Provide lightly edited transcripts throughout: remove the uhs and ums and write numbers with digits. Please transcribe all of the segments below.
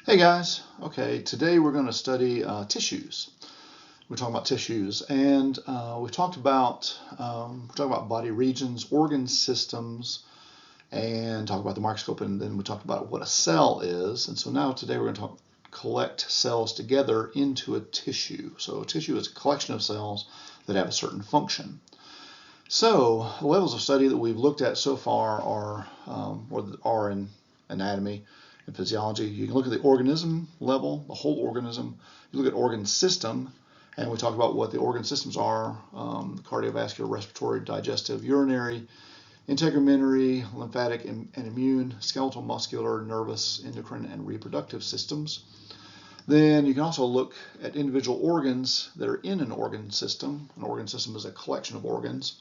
Hey guys, okay, today we're going to study tissues. We're talking about tissues, and we're talking about body regions, organ systems, and talk about the microscope, and then we talked about what a cell is. And so now today we're going to collect cells together into a tissue. So a tissue is a collection of cells that have a certain function. So the levels of study that we've looked at so far are in anatomy and physiology. You can look at the organism level, the whole organism. You look at organ system, and we talk about what the organ systems are: cardiovascular, respiratory, digestive, urinary, integumentary, lymphatic, and immune, skeletal, muscular, nervous, endocrine, and reproductive systems. Then you can also look at individual organs that are in an organ system. An organ system is a collection of organs.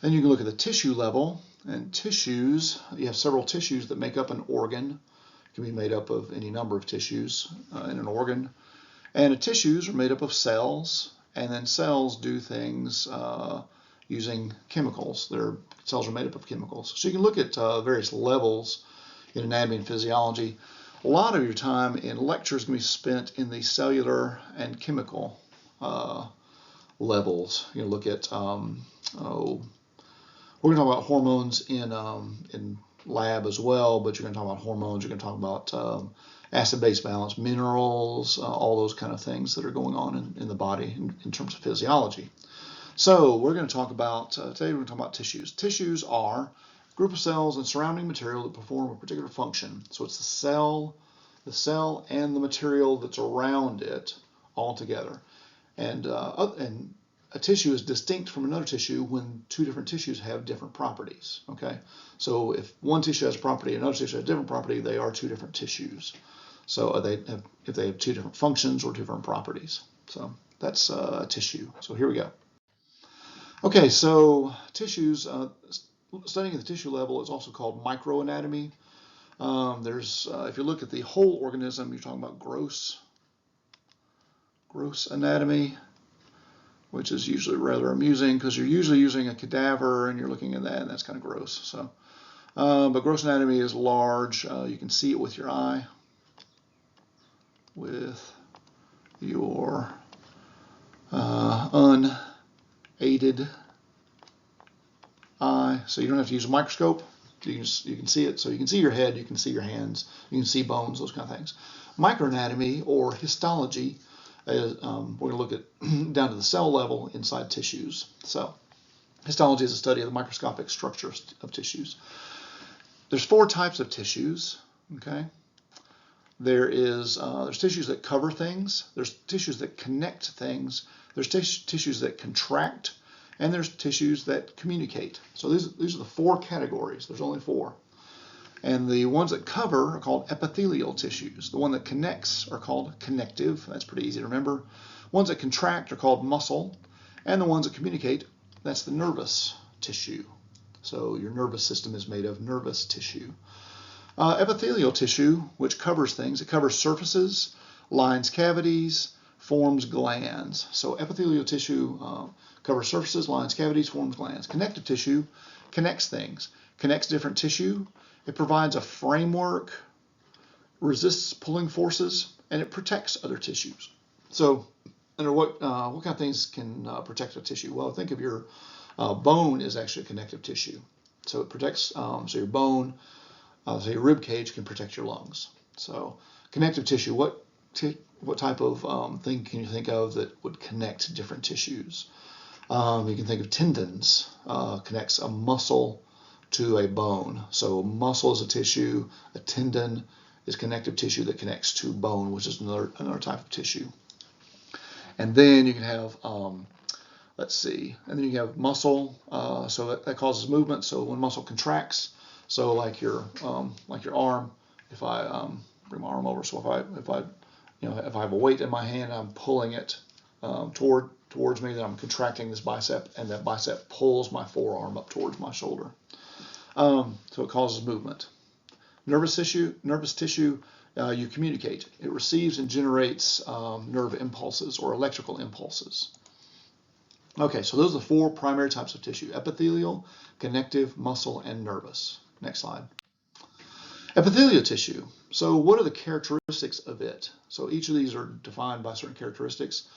Then you can look at the tissue level, and tissues, you have several tissues that make up an organ. It can be made up of any number of tissues in an organ. And the tissues are made up of cells, and then cells do things using chemicals. Their cells are made up of chemicals. So you can look at various levels in anatomy and physiology. A lot of your time in lectures is going to be spent in the cellular and chemical levels. You look at we're going to talk about hormones in lab as well, but you're going to talk about hormones. You're going to talk about acid-base balance, minerals, all those kind of things that are going on in the body in terms of physiology. So we're going to talk about today. We're going to talk about tissues. Tissues are a group of cells and surrounding material that perform a particular function. So it's the cell and the material that's around it all together. And a tissue is distinct from another tissue when two different tissues have different properties. Okay, so if one tissue has a property, another tissue has a different property, they are two different tissues. So if they have two different functions or different properties. So that's a tissue. So here we go. Okay, so tissues. Studying at the tissue level is also called microanatomy. If you look at the whole organism, you're talking about gross anatomy, which is usually rather amusing because you're usually using a cadaver and you're looking at that, and that's kind of gross. So, but gross anatomy is large. You can see it with your eye, with your unaided eye. So you don't have to use a microscope. You can see it. So you can see your head, you can see your hands, you can see bones, those kind of things. Microanatomy or histology. We're going to look at down to the cell level inside tissues. So histology is a study of the microscopic structure of tissues. There's four types of tissues. Okay, there's tissues that cover things. There's tissues that connect things. There's tissues that contract, and there's tissues that communicate. So these are the four categories. There's only four. And the ones that cover are called epithelial tissues. The one that connects are called connective. That's pretty easy to remember. Ones that contract are called muscle. And the ones that communicate, that's the nervous tissue. So your nervous system is made of nervous tissue. Epithelial tissue, which covers things, it covers surfaces, lines cavities, forms glands. So epithelial tissue covers surfaces, lines cavities, forms glands. Connective tissue connects things, connects different tissue. It provides a framework, resists pulling forces, and it protects other tissues. So, under what kind of things can protect a tissue? Well, think of your bone is actually a connective tissue. So it protects. So your bone, so your rib cage can protect your lungs. So connective tissue. What type of thing can you think of that would connect different tissues? You can think of tendons. Connects a muscle to a bone. So muscle is a tissue, a tendon is connective tissue that connects to bone, which is another type of tissue. And then you can have, and then you have muscle, so that causes movement. So when muscle contracts, so like your arm, if I bring my arm over, so if I have a weight in my hand, I'm pulling it towards me, then I'm contracting this bicep, and that bicep pulls my forearm up towards my shoulder. So it causes movement. Nervous tissue, you communicate. It receives and generates nerve impulses or electrical impulses. Okay, so those are the four primary types of tissue: epithelial, connective, muscle, and nervous. Next slide. Epithelial tissue. So what are the characteristics of it? So each of these are defined by certain characteristics.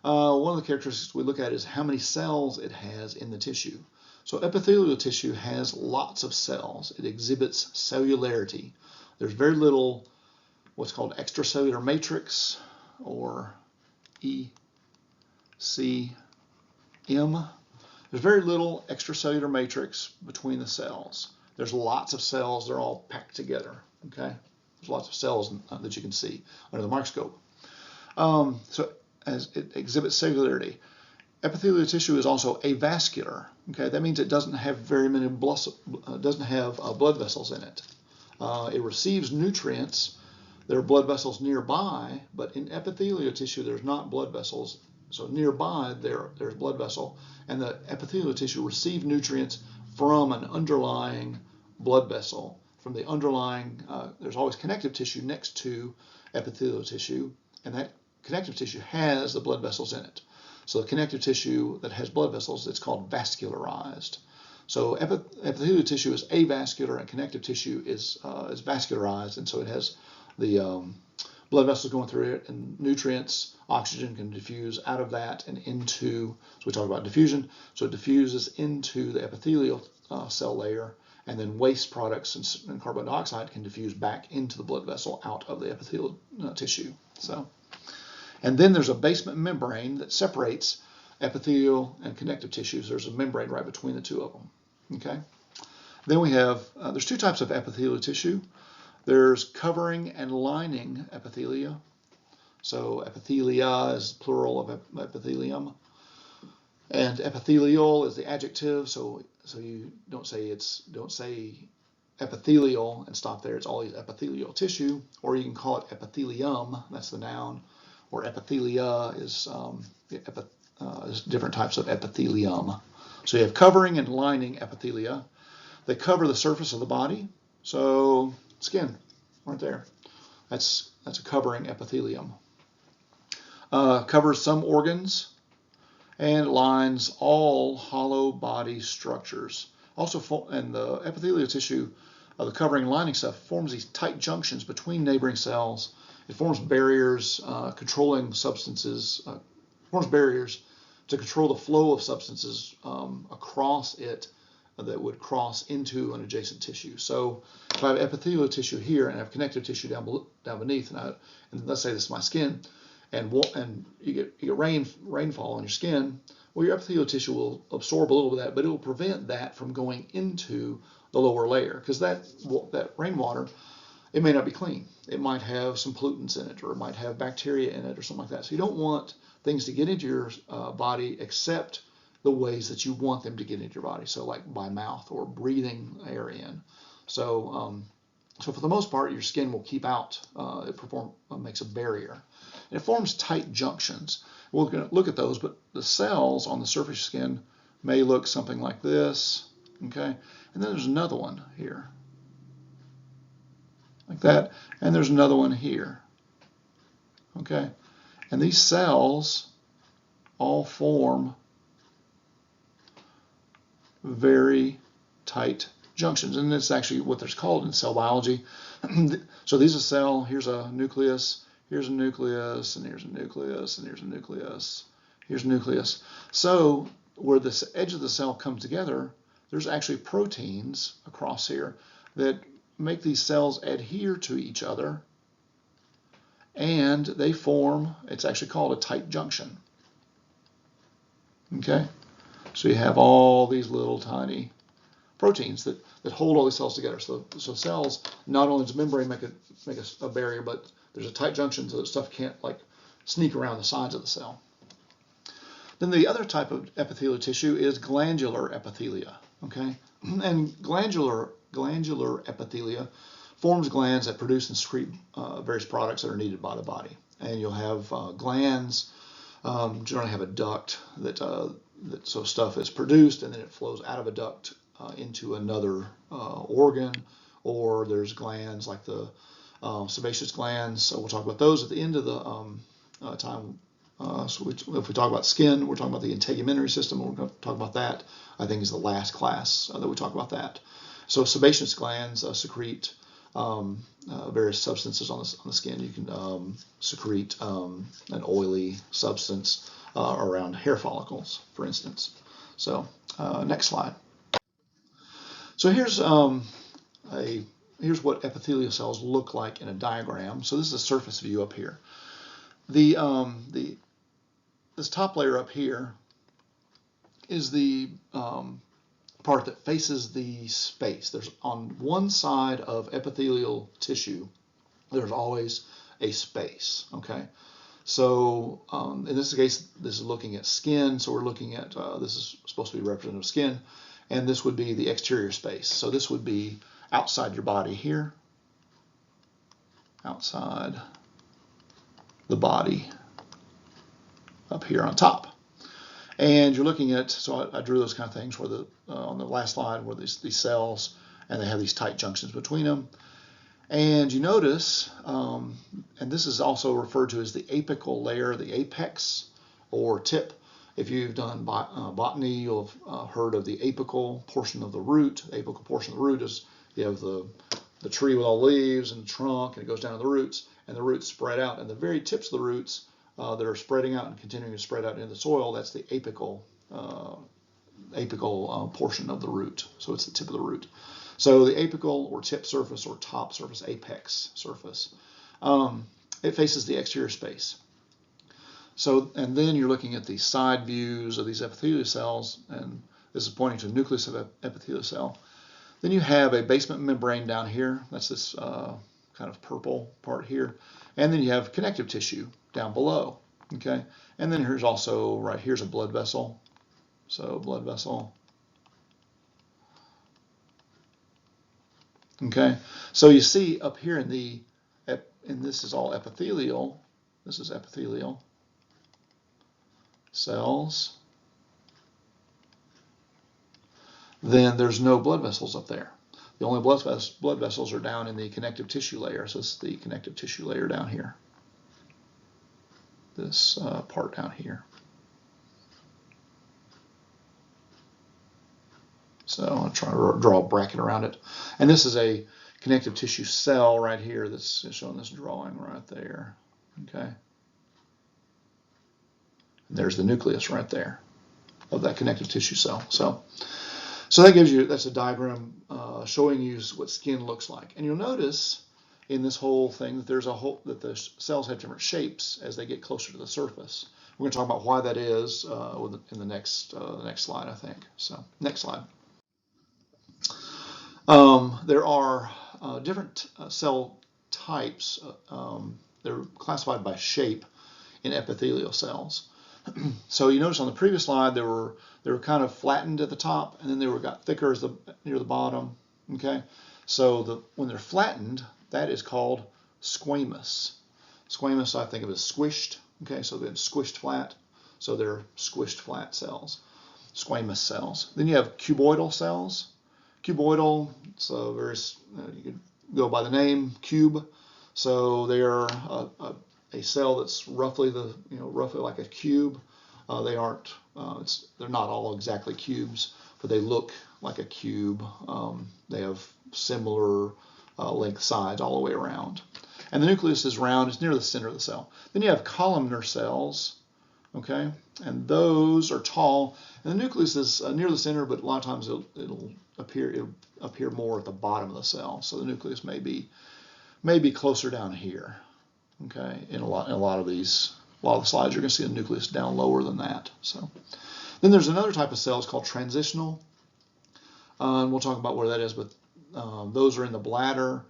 One of the characteristics we look at is how many cells it has in the tissue. So epithelial tissue has lots of cells. It exhibits cellularity. There's very little what's called extracellular matrix, or ECM. There's very little extracellular matrix between the cells. There's lots of cells. They're all packed together. Okay, there's lots of cells that you can see under the microscope. So as it exhibits cellularity. Epithelial tissue is also avascular. Okay, that means it doesn't have very many blood vessels in it. It receives nutrients. There are blood vessels nearby, but in epithelial tissue there's not blood vessels. So nearby there's blood vessel, and the epithelial tissue receives nutrients from an underlying blood vessel. From the underlying, there's always connective tissue next to epithelial tissue, and that connective tissue has the blood vessels in it. So the connective tissue that has blood vessels, it's called vascularized. So epithelial tissue is avascular, and connective tissue is vascularized, and so it has the blood vessels going through it, and nutrients, oxygen can diffuse out of that and into, so we talk about diffusion, so it diffuses into the epithelial cell layer, and then waste products and carbon dioxide can diffuse back into the blood vessel out of the epithelial tissue. So, and then there's a basement membrane that separates epithelial and connective tissues. There's a membrane right between the two of them. Okay. Then we have, there's two types of epithelial tissue. There's covering and lining epithelia. So epithelia is plural of epithelium. And epithelial is the adjective, so you don't say epithelial and stop there. It's always epithelial tissue, or you can call it epithelium. That's the noun, or epithelia is different types of epithelium. So you have covering and lining epithelia. They cover the surface of the body. So skin, right there. That's a covering epithelium. Covers some organs and lines all hollow body structures. Also, and the epithelial tissue, the covering lining stuff, forms these tight junctions between neighboring cells. It forms barriers, controlling substances, forms barriers to control the flow of substances across it that would cross into an adjacent tissue. So if I have epithelial tissue here and I have connective tissue down beneath, and let's say this is my skin, and you get rainfall on your skin, well, your epithelial tissue will absorb a little bit of that, but it will prevent that from going into the lower layer, because that rainwater, it may not be clean. It might have some pollutants in it, or it might have bacteria in it, or something like that. So you don't want things to get into your body except the ways that you want them to get into your body. So like by mouth or breathing air in. So so for the most part, your skin will keep out. It makes a barrier. And it forms tight junctions. We're going to look at those, but the cells on the surface of skin may look something like this. Okay, and then there's another one here, like that, and there's another one here. Okay, and these cells all form very tight junctions, and it's actually what they're called in cell biology. So these are cell, here's a nucleus, here's a nucleus, and here's a nucleus, and here's a nucleus, here's a nucleus. So where this edge of the cell comes together, there's actually proteins across here that make these cells adhere to each other, and they form, it's actually called a tight junction. Okay? So you have all these little tiny proteins that hold all these cells together. So cells, not only does membrane make a barrier, but there's a tight junction so that stuff can't like sneak around the sides of the cell. Then the other type of epithelial tissue is glandular epithelia. Okay, and glandular epithelia forms glands that produce and secrete various products that are needed by the body. And you'll have glands generally have a duct that so stuff is produced and then it flows out of a duct into another organ, or there's glands like the sebaceous glands. So we'll talk about those at the end of the time. So if we talk about skin, we're talking about the integumentary system. We're going to talk about that. I think is the last class that we talk about that. So sebaceous glands secrete various substances on the skin. You can secrete an oily substance around hair follicles, for instance. So next slide. So here's here's what epithelial cells look like in a diagram. So this is a surface view up here. This top layer up here is the part that faces the space. There's on one side of epithelial tissue, there's always a space. Okay, so in this case, this is looking at skin. So we're looking at this is supposed to be representative of skin, and this would be the exterior space. So this would be outside your body here, outside the body up here on top. And you're looking at, so I drew those kind of things where on the last slide where these cells, and they have these tight junctions between them. And you notice, and this is also referred to as the apical layer, the apex or tip. If you've done botany, you'll have heard of the apical portion of the root. The apical portion of the root is, you have the tree with all leaves and the trunk, and it goes down to the roots, and the roots spread out. And the very tips of the roots that are spreading out and continuing to spread out into the soil, that's the apical portion of the root. So it's the tip of the root. So the apical or tip surface or top surface, apex surface, it faces the exterior space. So, and then you're looking at the side views of these epithelial cells, and this is pointing to the nucleus of an epithelial cell. Then you have a basement membrane down here. That's this kind of purple part here. And then you have connective tissue down below. Okay, and then here's also, right here's a blood vessel. So blood vessel. Okay, so you see up here and this is all epithelial. This is epithelial cells. Then there's no blood vessels up there. The only blood vessels are down in the connective tissue layer. So this is the connective tissue layer down here. This part down here. So I'll try to draw a bracket around it. And this is a connective tissue cell right here that's showing this drawing right there. Okay. And there's the nucleus right there of that connective tissue cell. So that gives you, that's a diagram showing you what skin looks like. And you'll notice in this whole thing that that the cells have different shapes as they get closer to the surface. We're going to talk about why that is in the next slide, I think. So next slide. There are different cell types. They're classified by shape in epithelial cells. So you notice on the previous slide they were kind of flattened at the top, and then they got thicker near the bottom. Okay, so when they're flattened, that is called squamous. Squamous I think of as squished. Okay, so they're squished flat. So they're squished flat cells, squamous cells. Then you have cuboidal cells. Cuboidal, so you could go by the name cube. So they're a cell that's roughly like a cube. They aren't. They're not all exactly cubes, but they look like a cube. They have similar length sides all the way around. And the nucleus is round. It's near the center of the cell. Then you have columnar cells. Okay, and those are tall. And the nucleus is near the center, but a lot of times it'll appear more at the bottom of the cell. So the nucleus may be closer down here. Okay, in a lot of the slides, you're going to see the nucleus down lower than that. So then there's another type of cells called transitional, and we'll talk about where that is. But those are in the bladder.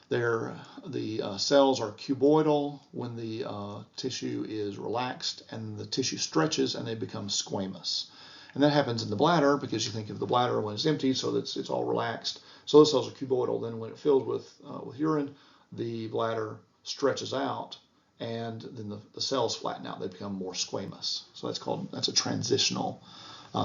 The cells are cuboidal when the tissue is relaxed and the tissue stretches and they become squamous. And that happens in the bladder because you think of the bladder when it's empty, so that it's all relaxed. So those cells are cuboidal. Then when it fills with urine, the bladder stretches out, and then the cells flatten out. They become more squamous. So that's a transitional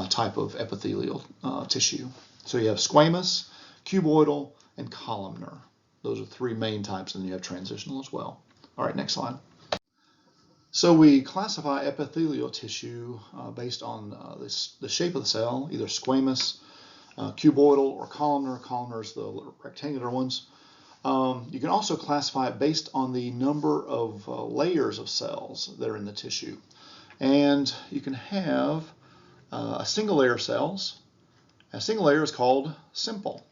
type of epithelial tissue. So you have squamous, cuboidal, and columnar. Those are three main types, and then you have transitional as well. All right, next slide. So we classify epithelial tissue based on the shape of the cell, either squamous, cuboidal, or columnar. Columnar is the rectangular ones. You can also classify it based on the number of layers of cells that are in the tissue. And you can have a single layer of cells. A single layer is called simple.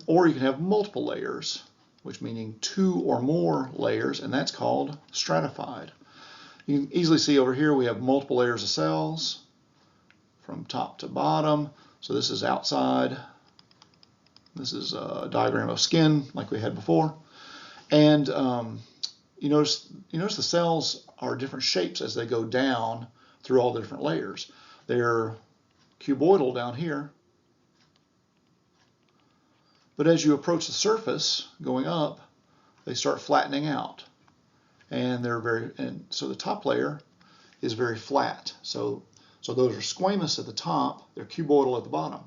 Or you can have multiple layers, which meaning 2 or more layers, and that's called stratified. You can easily see over here we have multiple layers of cells from top to bottom. So this is outside. This is a diagram of skin like we had before. And you notice the cells are different shapes as they go down through all the different layers. They're cuboidal down here. But as you approach the surface going up, they start flattening out. And so the top layer is very flat. So those are squamous at the top, they're cuboidal at the bottom.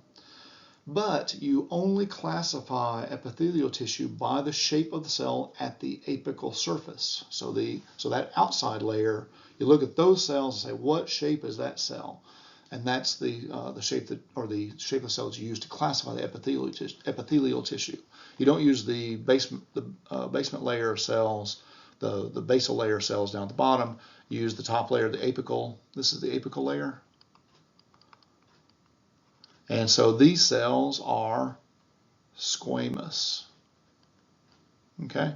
But you only classify epithelial tissue by the shape of the cell at the apical surface. So that outside layer, you look at those cells and say, what shape is that cell? And that's the shape of the cell that's used to classify the epithelial tissue. You don't use the basement layer of cells, the basal layer of cells down at the bottom. You use the top layer, the apical. This is the apical layer. And so these cells are squamous. Okay?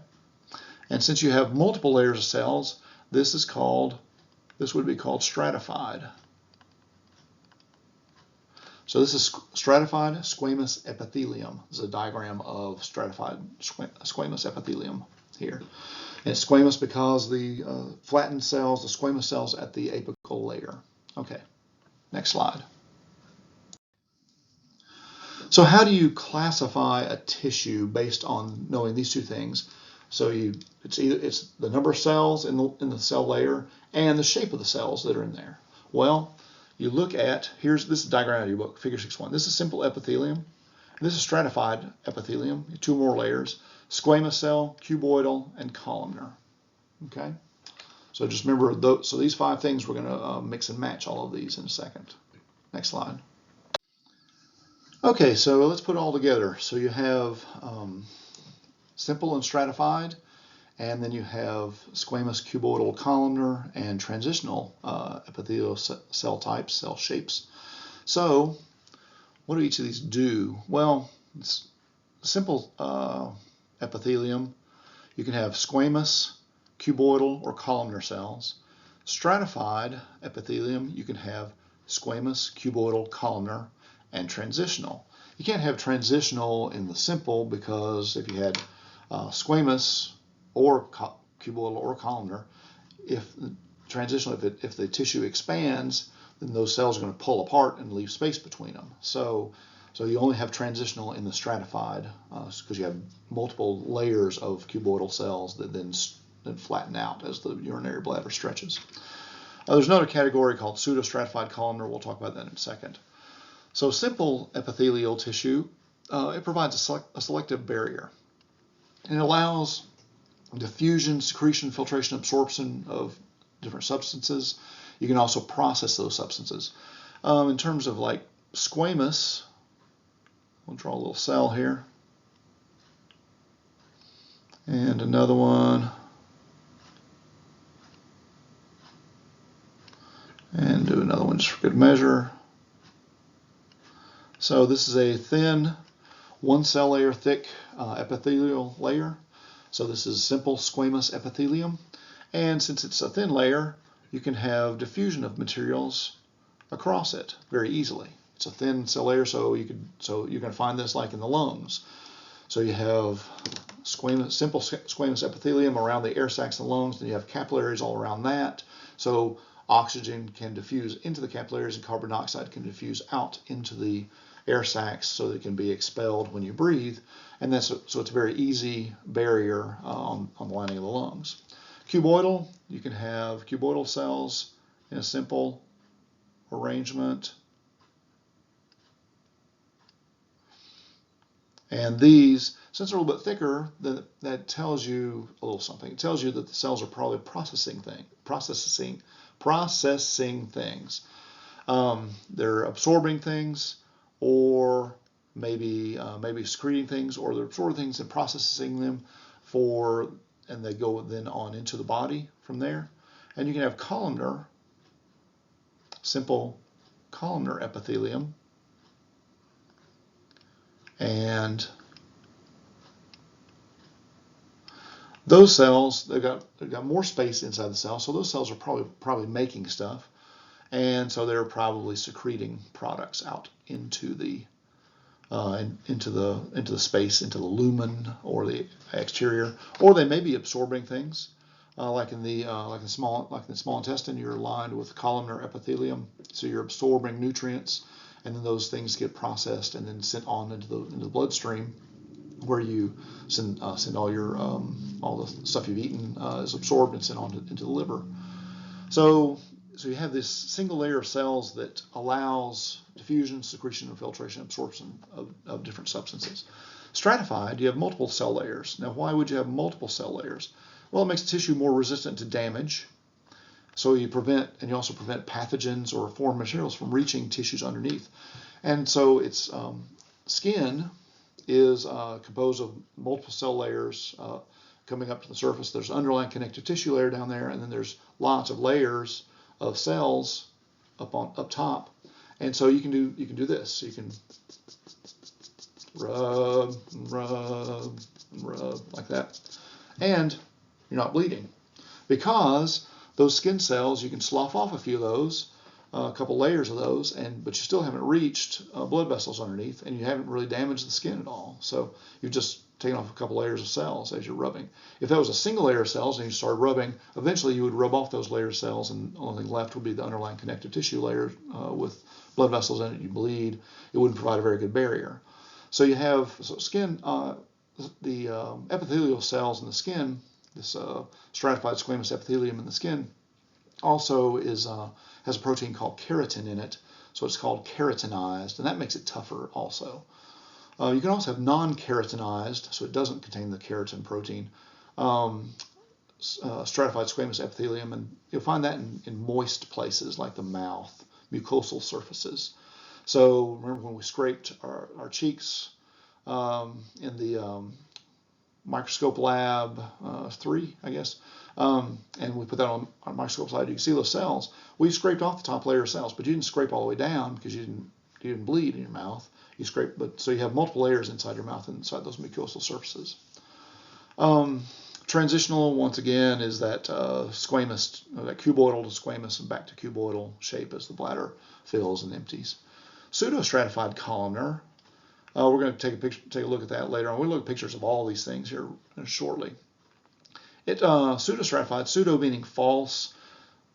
And since you have multiple layers of cells, this would be called stratified. So this is stratified squamous epithelium. This is a diagram of stratified squamous epithelium here. And it's squamous because the flattened cells, the squamous cells at the apical layer. Okay, next slide. So how do you classify a tissue based on knowing these two things? So it's the number of cells in the cell layer and the shape of the cells that are in there. Well, you look at, this is a diagram out of your book, figure 6.1. This is simple epithelium. This is stratified epithelium, 2 more layers, squamous cell, cuboidal, and columnar. Okay? So just remember, so these 5 things, we're going to mix and match all of these in a second. Next slide. Okay, so let's put it all together. So you have simple and stratified, and then you have squamous, cuboidal, columnar, and transitional epithelial cell types, cell shapes. So what do each of these do? Well, it's simple epithelium. You can have squamous, cuboidal, or columnar cells. Stratified epithelium, you can have squamous, cuboidal, columnar, and transitional. You can't have transitional in the simple because if you had squamous or cuboidal or columnar, if the tissue expands, then those cells are going to pull apart and leave space between them. So you only have transitional in the stratified because you have multiple layers of cuboidal cells that then flatten out as the urinary bladder stretches. There's another category called pseudostratified columnar. We'll talk about that in a second. So simple epithelial tissue, it provides a selective barrier. And it allows diffusion, secretion, filtration, absorption of different substances. You can also process those substances. In terms of like squamous, we'll draw a little cell here. And another one. And do another one just for good measure. So this is a thin, 1 cell layer thick epithelial layer. So this is simple squamous epithelium. And since it's a thin layer, you can have diffusion of materials across it very easily. It's a thin cell layer, so you're going to find this like in the lungs. So you have simple squamous epithelium around the air sacs in the lungs, then you have capillaries all around that. So oxygen can diffuse into the capillaries and carbon dioxide can diffuse out into the air sacs so that it can be expelled when you breathe. And so it's a very easy barrier on the lining of the lungs. Cuboidal, you can have cuboidal cells in a simple arrangement. And these, since they're a little bit thicker, that tells you a little something. It tells you that the cells are probably processing things. They're absorbing things or maybe secreting things, or they're absorbing things and processing them and they go then on into the body from there. And you can have columnar, simple columnar epithelium, and those cells, they've got more space inside the cell, so those cells are probably making stuff, and so they're probably secreting products out into the space, into the lumen or the exterior, or they may be absorbing things, like in the small intestine. You're lined with columnar epithelium, so you're absorbing nutrients, and then those things get processed and then sent on into the bloodstream, where you send all the stuff you've eaten is absorbed and sent on into the liver. So you have this single layer of cells that allows diffusion, secretion, and filtration, absorption of different substances. Stratified, you have multiple cell layers. Now, why would you have multiple cell layers? Well, it makes the tissue more resistant to damage. So you also prevent pathogens or foreign materials from reaching tissues underneath. And so its skin is composed of multiple cell layers coming up to the surface. There's an underlying connective tissue layer down there, and then there's lots of layers of cells up top. And so you can do this. So you can rub like that, and you're not bleeding, because those skin cells, you can slough off a few of those, a couple layers of those, but you still haven't reached blood vessels underneath, and you haven't really damaged the skin at all. So you've just taken off a couple layers of cells as you're rubbing. If that was a single layer of cells and you started rubbing, eventually you would rub off those layers of cells, and the only thing left would be the underlying connective tissue layer with blood vessels in it. You bleed. It wouldn't provide a very good barrier. So you have skin, the epithelial cells in the skin, this stratified squamous epithelium in the skin, also has a protein called keratin in it, so it's called keratinized, and that makes it tougher also. You can also have non-keratinized, so it doesn't contain the keratin protein, stratified squamous epithelium, and you'll find that in moist places like the mouth, mucosal surfaces. So remember when we scraped our cheeks in the microscope lab 3, I guess, and we put that on our microscope slide. You can see those cells. We scraped off the top layer of cells, but you didn't scrape all the way down because you didn't bleed in your mouth. You scrape, so you have multiple layers inside your mouth and inside those mucosal surfaces. Transitional, once again, is that squamous, that cuboidal to squamous and back to cuboidal shape as the bladder fills and empties. Pseudostratified columnar. We're going to take a look at that later on. We'll look at pictures of all these things here shortly. Pseudostratified, pseudo meaning false,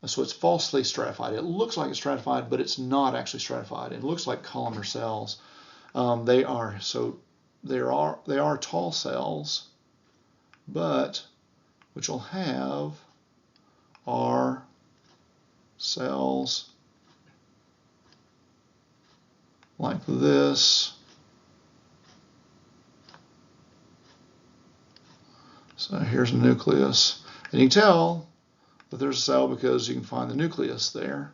so it's falsely stratified. It looks like it's stratified, but it's not actually stratified. It looks like columnar cells. They are tall cells, but what you'll have are cells like this. So here's a nucleus, and you can tell that there's a cell because you can find the nucleus there.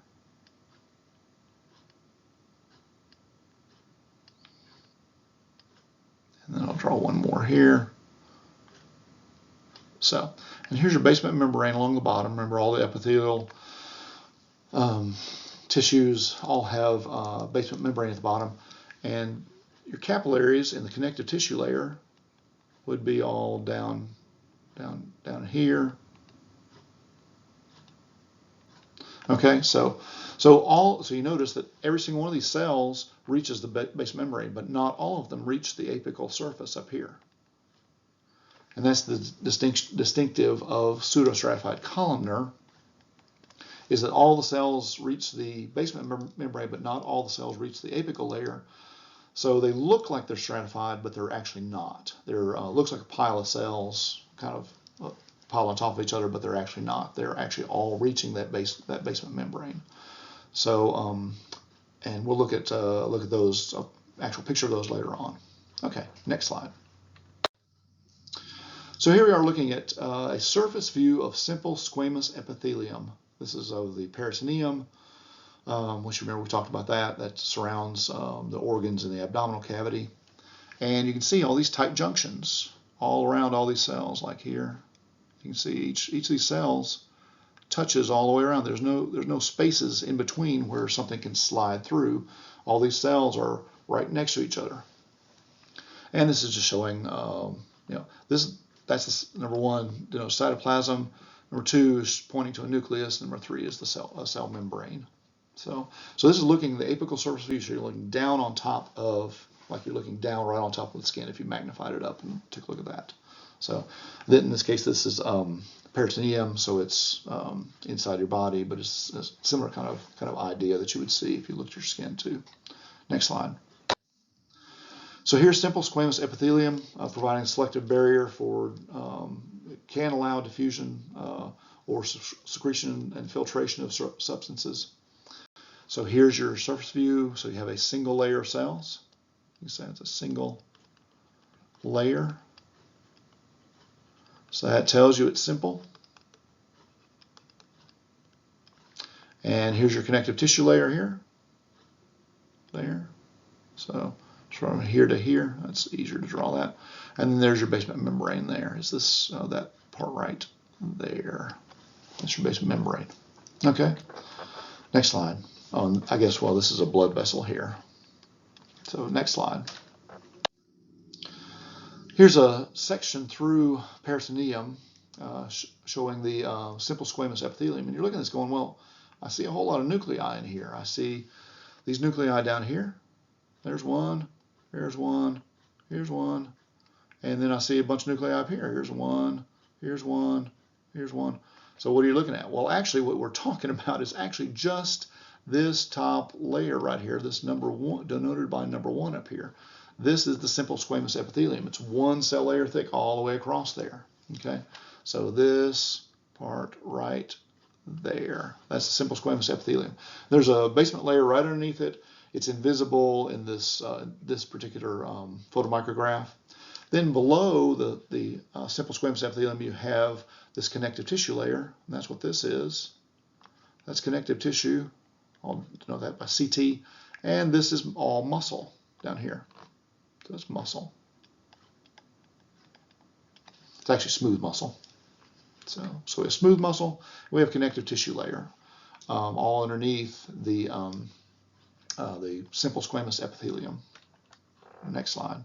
And then I'll draw one more here. So, and here's your basement membrane along the bottom. Remember, all the epithelial tissues all have basement membrane at the bottom, and your capillaries in the connective tissue layer would be all down here. Okay, so you notice that every single one of these cells reaches the basement membrane, but not all of them reach the apical surface up here. And that's the distinctive of pseudostratified columnar, is that all the cells reach the basement membrane, but not all the cells reach the apical layer. So they look like they're stratified, but they're actually not. They're looks like a pile of cells, kind of pile on top of each other, but they're actually not. They're actually all reaching that basement membrane. So, and we'll look at those, actual picture of those later on. Okay, next slide. So here we are looking at a surface view of simple squamous epithelium. This is of the peritoneum, which remember we talked about that surrounds the organs in the abdominal cavity. And you can see all these tight junctions all around all these cells, like here. You can see each of these cells touches all the way around. There's no spaces in between where something can slide through. All these cells are right next to each other. And this is just showing, that's number one, cytoplasm. Number two is pointing to a nucleus. Number three is the cell membrane. So this is looking the apical surface view. So you're looking down on top of, like you're looking down right on top of the skin if you magnified it up and took a look at that. So then in this case, this is peritoneum, so it's inside your body, but it's a similar kind of idea that you would see if you looked at your skin too. Next slide. So here's simple squamous epithelium, providing a selective barrier for, can allow diffusion or secretion and filtration of substances. So here's your surface view. So you have a single layer of cells. You can say it's a single layer. So that tells you it's simple. And here's your connective tissue layer here. There. So from here to here, that's easier to draw that. And then there's your basement membrane there. Is this that part right there? That's your basement membrane. Okay. Next slide. Oh, I guess, well, this is a blood vessel here. So next slide. Here's a section through peritoneum showing the simple squamous epithelium. And you're looking at this going, well, I see a whole lot of nuclei in here. I see these nuclei down here. There's one, here's one, here's one. And then I see a bunch of nuclei up here. Here's one, here's one, here's one. So what are you looking at? Well, actually what we're talking about is actually just this top layer right here, this number one, denoted by number one up here. This is the simple squamous epithelium. It's one cell layer thick all the way across there. Okay, so this part right there, that's the simple squamous epithelium. There's a basement layer right underneath it. It's invisible in this this particular photomicrograph. Then below the simple squamous epithelium, you have this connective tissue layer, and that's what this is. That's connective tissue. I'll denote that by CT. And this is all muscle down here. So it's muscle. It's actually smooth muscle. So we have smooth muscle. We have connective tissue layer, all underneath the simple squamous epithelium. Next slide.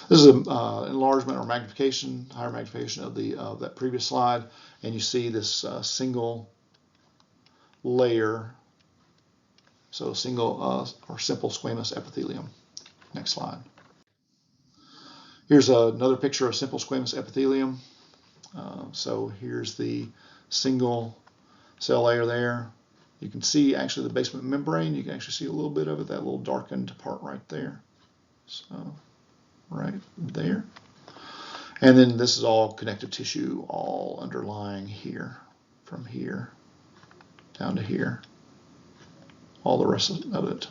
This is an enlargement or magnification, higher magnification of that previous slide, and you see this single layer. So single or simple squamous epithelium. Next slide. Here's another picture of simple squamous epithelium. So here's the single cell layer there. You can see actually the basement membrane. You can actually see a little bit of it, that little darkened part right there. So right there. And then this is all connective tissue, all underlying here, from here down to here. All the rest of it.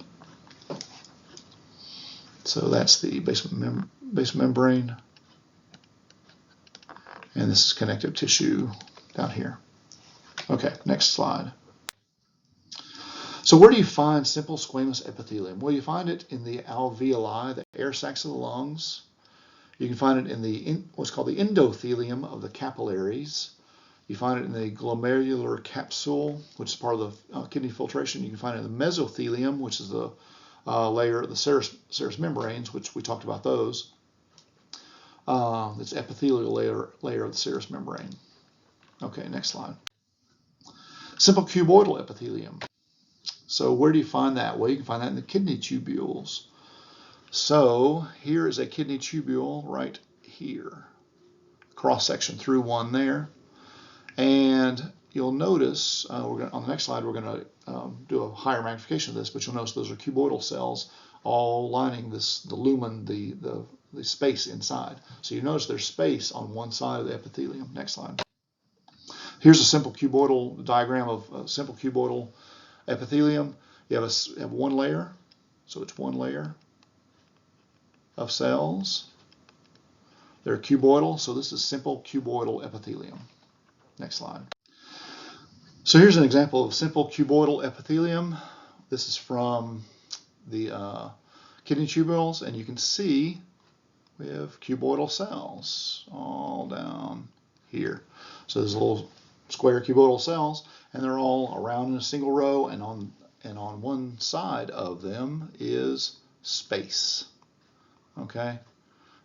So that's the basement membrane. And this is connective tissue down here. Okay, next slide. So where do you find simple squamous epithelium? Well, you find it in the alveoli, the air sacs of the lungs. You can find it in what's called the endothelium of the capillaries. You find it in the glomerular capsule, which is part of the kidney filtration. You can find it in the mesothelium, which is the layer of the serous membranes, which we talked about those. It's epithelial layer of the serous membrane. Okay, next slide. Simple cuboidal epithelium. So where do you find that? Well, you can find that in the kidney tubules. So here is a kidney tubule right here. Cross section through one there. And you'll notice, on the next slide, we're going to do a higher magnification of this, but you'll notice those are cuboidal cells all lining the lumen, the space inside. So you notice there's space on one side of the epithelium. Next slide. Here's a simple cuboidal diagram of simple cuboidal epithelium. You have one layer, so it's one layer of cells. They're cuboidal, so this is simple cuboidal epithelium. Next slide. So here's an example of simple cuboidal epithelium. This is from the kidney tubules, and you can see we have cuboidal cells all down here. So there's little square cuboidal cells, and they're all around in a single row, and on one side of them is space. Okay,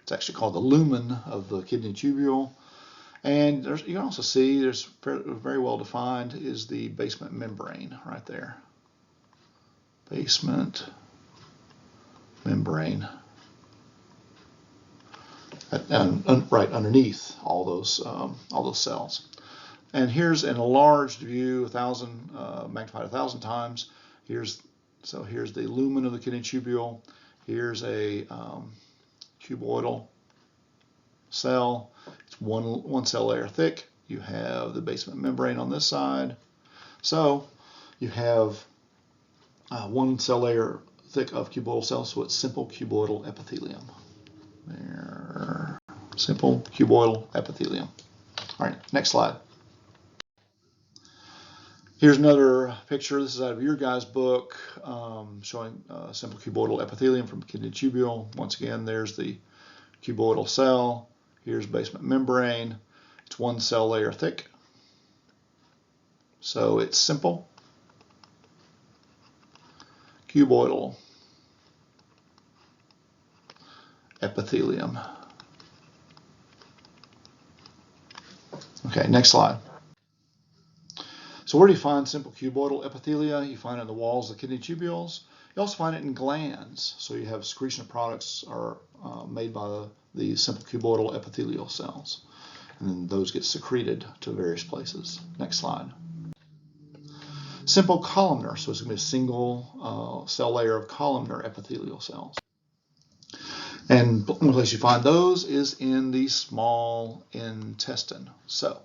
it's actually called the lumen of the kidney tubule. And you can also see there's very well defined is the basement membrane right there. Basement membrane. Right underneath all those cells. And here's an enlarged view, magnified 1,000 times. Here's the lumen of the kidney tubule. Here's a cuboidal cell. It's one cell layer thick. You have the basement membrane on this side. So you have one cell layer thick of cuboidal cells, so it's simple cuboidal epithelium. There, simple cuboidal epithelium. All right, next slide. Here's another picture. This is out of your guys' book showing simple cuboidal epithelium from kidney tubule. Once again, there's the cuboidal cell. Here's basement membrane. It's one cell layer thick. So it's simple cuboidal epithelium. Okay, next slide. So where do you find simple cuboidal epithelia? You find it in the walls of the kidney tubules. You also find it in glands. So you have secretion of products are made by the simple cuboidal epithelial cells. And then those get secreted to various places. Next slide. Simple columnar. So it's going to be a single cell layer of columnar epithelial cells. And one place you find those is in the small intestine. So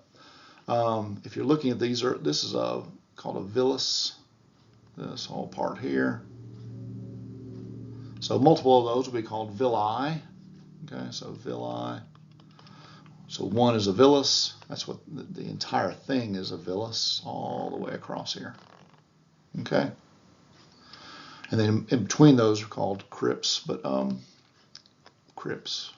if you're looking at these, this is called a villus, this whole part here. So multiple of those will be called villi. Okay, so villi. So one is a villus. That's what the entire thing is, a villus, all the way across here. Okay. And then in between those are called crypts, but crypts.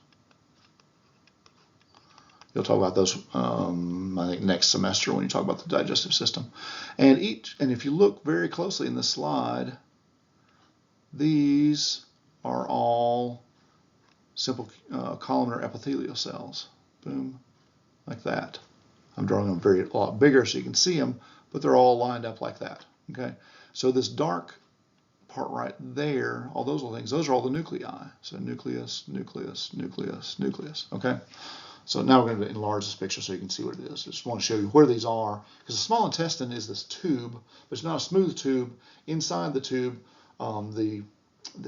You'll talk about those, I think, next semester when you talk about the digestive system. And if you look very closely in this slide, these are all simple columnar epithelial cells. Boom, like that. I'm drawing them a lot bigger so you can see them, but they're all lined up like that. Okay, so this dark part right there, all those little things, those are all the nuclei. So nucleus, nucleus, nucleus, nucleus. Okay. So now we're going to enlarge this picture so you can see what it is. I just want to show you where these are, because the small intestine is this tube, but it's not a smooth tube. Inside the tube, the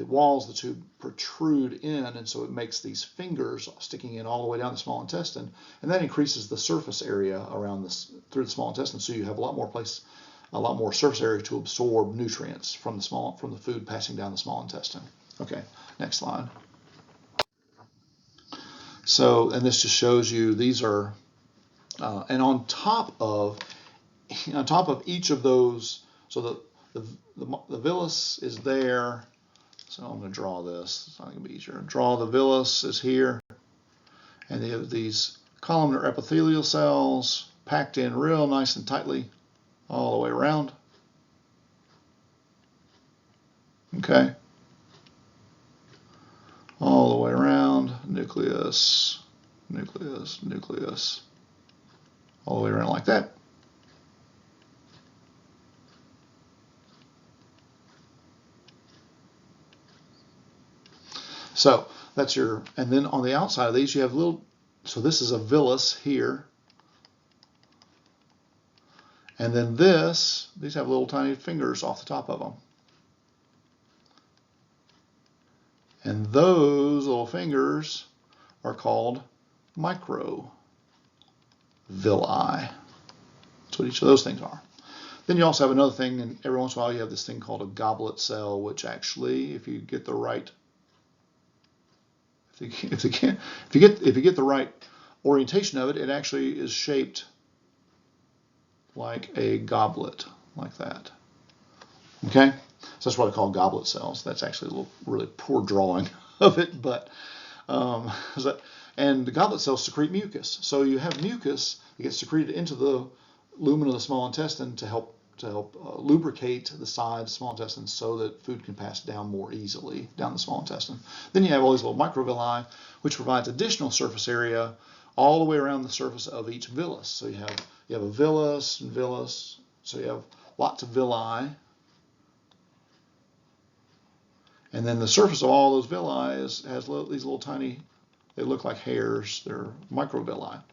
walls of the tube protrude in, and so it makes these fingers sticking in all the way down the small intestine, and that increases the surface area around this through the small intestine. So you have a lot more surface area to absorb nutrients from the food passing down the small intestine. Okay, next slide. So, and this just shows you these are, and on top of each of those, so the villus is there. So I'm going to draw this. It's not going to be easier. Draw the villus is here, and they have these columnar epithelial cells packed in real nice and tightly all the way around. Okay. All the way around, nucleus, nucleus, nucleus, all the way around like that. So that's and then on the outside of these you have so this is a villus here. And then these have little tiny fingers off the top of them. And those little fingers are called microvilli. That's what each of those things are. Then you also have another thing, and every once in a while you have this thing called a goblet cell, which actually, if you get the right, if you get the right orientation of it, it actually is shaped like a goblet, like that. Okay? So that's what I call goblet cells. That's actually a little really poor drawing of it, but and the goblet cells secrete mucus. So you have mucus that gets secreted into the lumen of the small intestine to help lubricate the sides of the small intestine so that food can pass down more easily down the small intestine. Then you have all these little microvilli, which provides additional surface area all the way around the surface of each villus. So you have a villus and villus. So you have lots of villi. And then the surface of all those villi has these little tiny, they look like hairs, they're microvilli.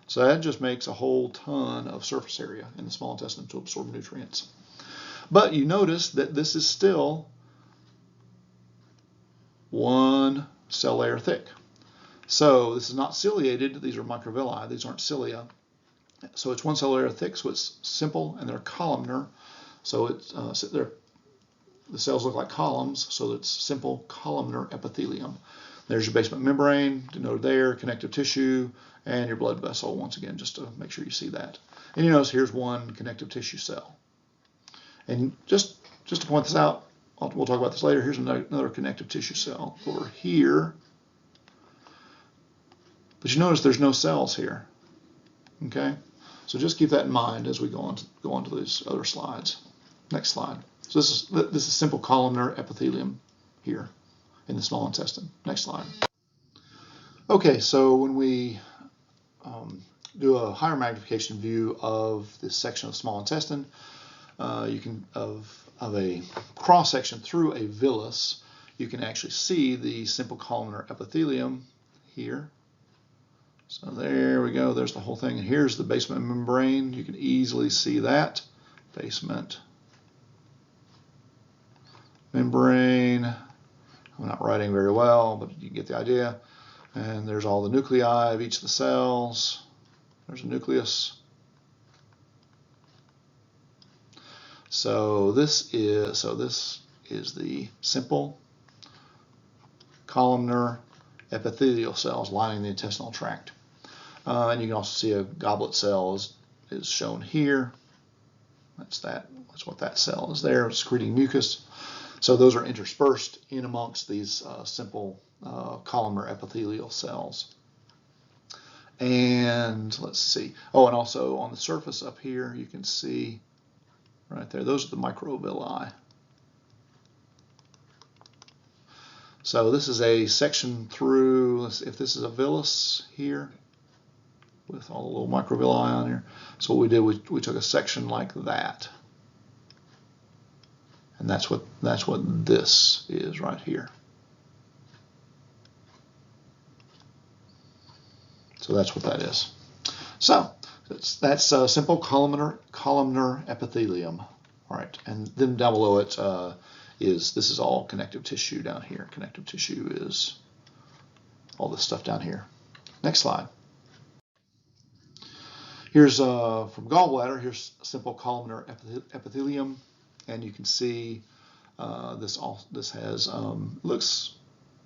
So that just makes a whole ton of surface area in the small intestine to absorb nutrients. But you notice that this is still one cell layer thick. So this is not ciliated, these are microvilli, these aren't cilia. So it's one cell layer thick, so it's simple and they're columnar. So it's the cells look like columns, so it's simple columnar epithelium. There's your basement membrane, denoted there, connective tissue, and your blood vessel once again, just to make sure you see that. And you notice here's one connective tissue cell. And just to point this out, we'll talk about this later, here's another connective tissue cell over here. But you notice there's no cells here. Okay? So just keep that in mind as we go on to these other slides. Next slide. So this is simple columnar epithelium here in the small intestine. Next slide. Okay, so when we do a higher magnification view of this section of the small intestine, you can of a cross section through a villus, you can actually see the simple columnar epithelium here. So there we go. There's the whole thing. And here's the basement membrane. You can easily see that basement membrane. I'm not writing very well, but you get the idea. And there's all the nuclei of each of the cells. There's a nucleus. So this is the simple columnar epithelial cells lining the intestinal tract. And you can also see a goblet cell is shown here. That's what that cell is there, secreting mucus. So those are interspersed in amongst these simple columnar epithelial cells. And let's see. Oh, and also on the surface up here, you can see right there, those are the microvilli. So this is a section through, if this is a villus here, with all the little microvilli on here. So what we did, we took a section like that. And that's what this is right here. So that's what that is. So that's simple columnar epithelium. All right, and then down below it this is all connective tissue down here. Connective tissue is all this stuff down here. Next slide. Here's from gallbladder. Here's simple columnar epithelium, and you can see this has looks.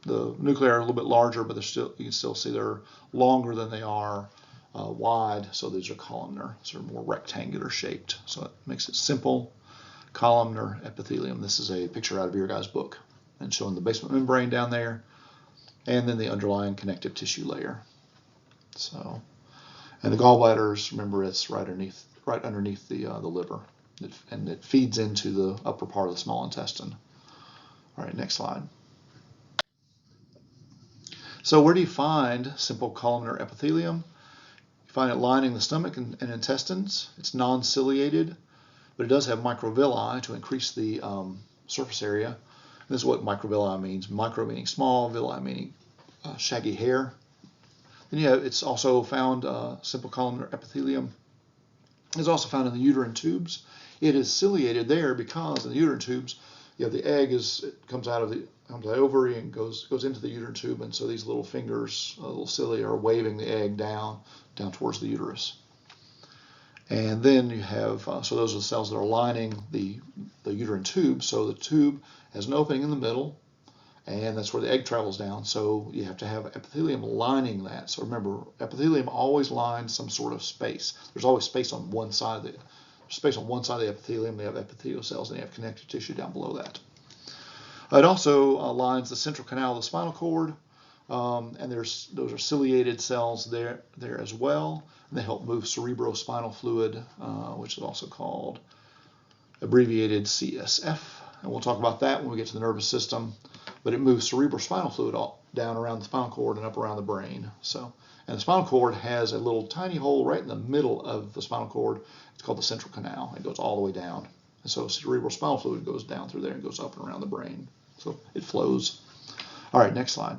The nuclei are a little bit larger, but you can still see they're longer than they are wide. So these are columnar, so they're more rectangular shaped. So it makes it simple columnar epithelium. This is a picture out of your guys' book, and showing the basement membrane down there, and then the underlying connective tissue layer. So, and the gallbladders, remember, it's right underneath the liver, and it feeds into the upper part of the small intestine. All right, next slide. So where do you find simple columnar epithelium? You find it lining the stomach and intestines. It's non-ciliated, but it does have microvilli to increase the surface area. And this is what microvilli means. Micro meaning small, villi meaning shaggy hair. Then it's also found, simple columnar epithelium is also found in the uterine tubes. It is ciliated there because in the uterine tubes, the egg comes out of the ovary and goes into the uterine tube, and so these little fingers, little cilia, are waving the egg down towards the uterus. And then you have, so those are the cells that are lining the uterine tube. So the tube has an opening in the middle, and that's where the egg travels down. So you have to have epithelium lining that. So remember, epithelium always lines some sort of space. There's always space on one side space on one side of the epithelium. They have epithelial cells, and they have connective tissue down below that. It also lines the central canal of the spinal cord, and those are ciliated cells there as well. And they help move cerebrospinal fluid, which is also called abbreviated CSF. And we'll talk about that when we get to the nervous system. But it moves cerebrospinal fluid all down around the spinal cord and up around the brain. And the spinal cord has a little tiny hole right in the middle of the spinal cord. It's called the central canal. It goes all the way down. And so cerebrospinal fluid goes down through there and goes up and around the brain. So it flows. All right, next slide.